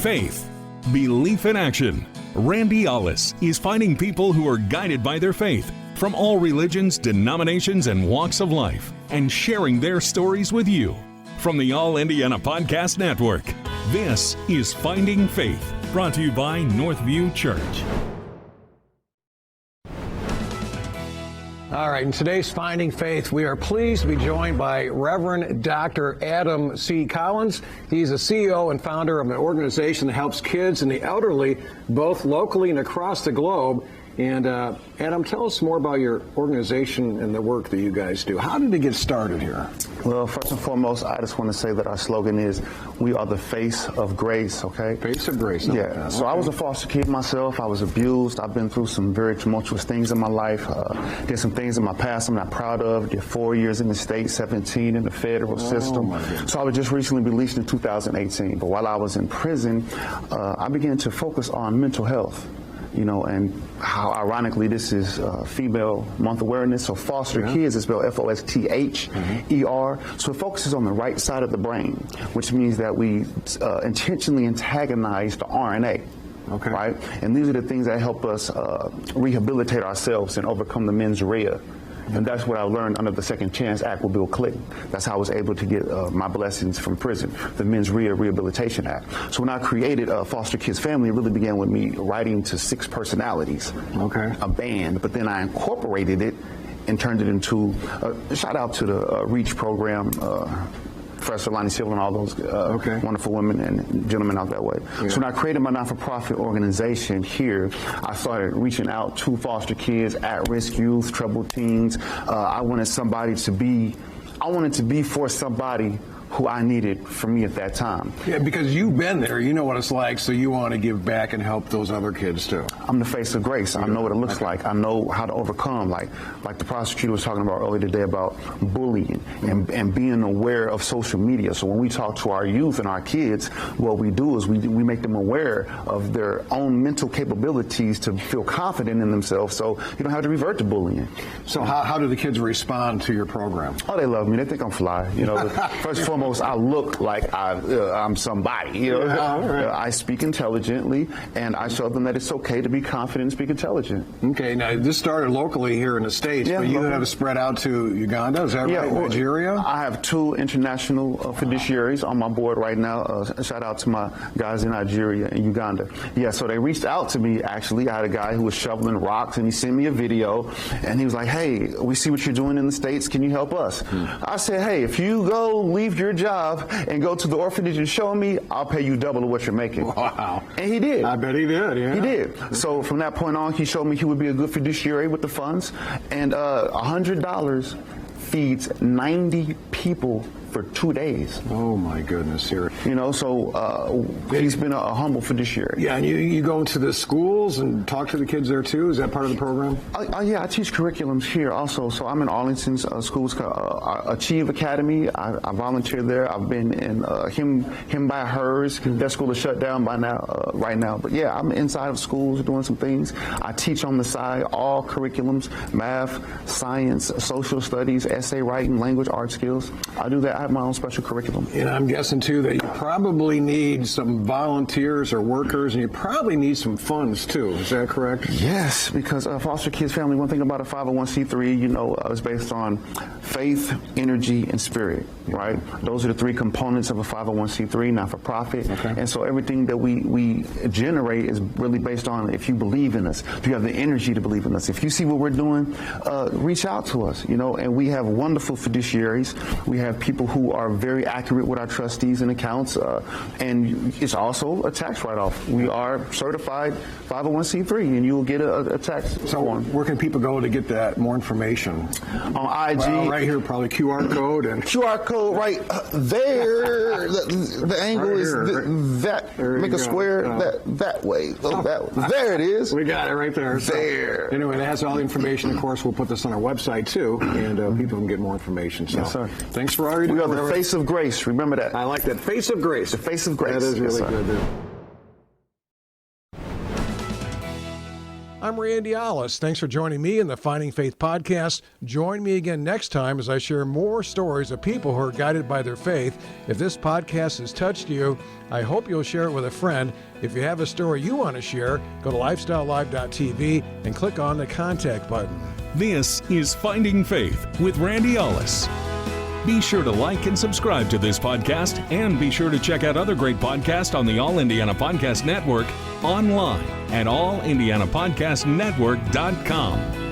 faith, belief in action. Randy Ollis is finding people who are guided by their faith from all religions, denominations, and walks of life, and sharing their stories with you. From the All Indiana Podcast Network, this is Finding Faith, brought to you by Northview Church. All right, in today's Finding Faith, we are pleased to be joined by Reverend Dr. Adam C. Collins. He's a CEO and founder of an organization that helps kids and the elderly, both locally and across the globe. And Adam, tell us more about your organization and the work that you guys do. How did it get started here? Well, first and foremost, I just want to say that our slogan is, we are the face of grace, okay? Face of grace. Yeah, so I was a foster kid myself. I was abused. I've been through some very tumultuous things in my life. Did some things in my past I'm not proud of. Did 4 years in the state, 17 in the federal system. So I was just recently released in 2018. But while I was in prison, I began to focus on mental health. You know, and how ironically this is Female Month Awareness. So FostherKidz is spelled F-O-S-T-H-E-R. So it focuses on the right side of the brain, which means that we intentionally antagonize the RNA. Okay. Right? And these are the things that help us rehabilitate ourselves and overcome the mens rea. And that's what I learned under the Second Chance Act with Bill Clinton. That's how I was able to get my blessings from prison, the Mens Rea Rehabilitation Act. So when I created FostherKidz Family, it really began with me writing to 6 personalities, a band, but then I incorporated it and turned it into, shout out to the REACH program, Professor Lonnie Silva and all those wonderful women and gentlemen out that way. Yeah. So when I created my not-for-profit organization here, I started reaching out to foster kids, at-risk youth, troubled teens. I wanted to be for somebody who I needed for me at that time. Yeah, because you've been there, you know what it's like, so you want to give back and help those other kids too. I'm the face of grace. I know what it looks like. I know how to overcome, like the prosecutor was talking about earlier today about bullying and being aware of social media. So when we talk to our youth and our kids, what we do is we make them aware of their own mental capabilities to feel confident in themselves, so you don't have to revert to bullying. So how do the kids respond to your program? Oh, they love me. They think I'm fly. You know, first and foremost, I look like I'm somebody. You know, I speak intelligently, and I show them that it's okay to be confident and speak intelligent. Okay, now this started locally here in the States, but you have it spread out to Uganda. Is that right? Nigeria? I have 2 international fiduciaries on my board right now. Shout out to my guys in Nigeria and Uganda. Yeah, so they reached out to me. Actually, I had a guy who was shoveling rocks, and he sent me a video, and he was like, "Hey, we see what you're doing in the States. Can you help us?" I said, "Hey, if you leave your job and go to the orphanage and show me, I'll pay you double of what you're making." Wow. And he did. I bet he did, yeah. He did. So from that point on, he showed me he would be a good fiduciary with the funds, and $100 feeds 90 people for 2 days. Oh my goodness, here. You know, so he's been a humble fiduciary. Yeah, and you go into the schools and talk to the kids there too? Is that part of the program? Yeah, I teach curriculums here also. So I'm in Arlington's schools, Achieve Academy. I volunteer there. I've been in Him by Hers. That school is shut down by now, right now. But yeah, I'm inside of schools doing some things. I teach on the side all curriculums: math, science, social studies, essay writing, language, art skills. I do that. I have my own special curriculum. And I'm guessing too that you probably need some volunteers or workers, and you probably need some funds too. Is that correct? Yes, because FostherKidz Family, one thing about a 501c3, you know, is based on faith, energy, and spirit, right? Those are the 3 components of a 501c3, not-for-profit. And so everything that we generate is really based on if you believe in us, if you have the energy to believe in us. If you see what we're doing, reach out to us, you know, and we have wonderful fiduciaries. We have people who are very accurate with our trustees and accounts, and it's also a tax write-off. We are certified 501c3, and you will get a tax. So where can people go to get that more information? On IG. Well, right here, probably QR code. And QR code right there. The angle right is that. Make a square that way. There it is. We got it right there. There. So, anyway, it has all the information. Of course, we'll put this on our website too, and people can get more information. So, yes, sir. Thanks for all you do. We are the face of grace. Remember that. I like that. Face of grace. The face of grace. That is really good. I'm Randy Ollis. Thanks for joining me in the Finding Faith podcast. Join me again next time as I share more stories of people who are guided by their faith. If this podcast has touched you, I hope you'll share it with a friend. If you have a story you want to share, go to lifestylelive.tv and click on the contact button. This is Finding Faith with Randy Ollis. Be sure to like and subscribe to this podcast, and be sure to check out other great podcasts on the All Indiana Podcast Network online at allindianapodcastnetwork.com.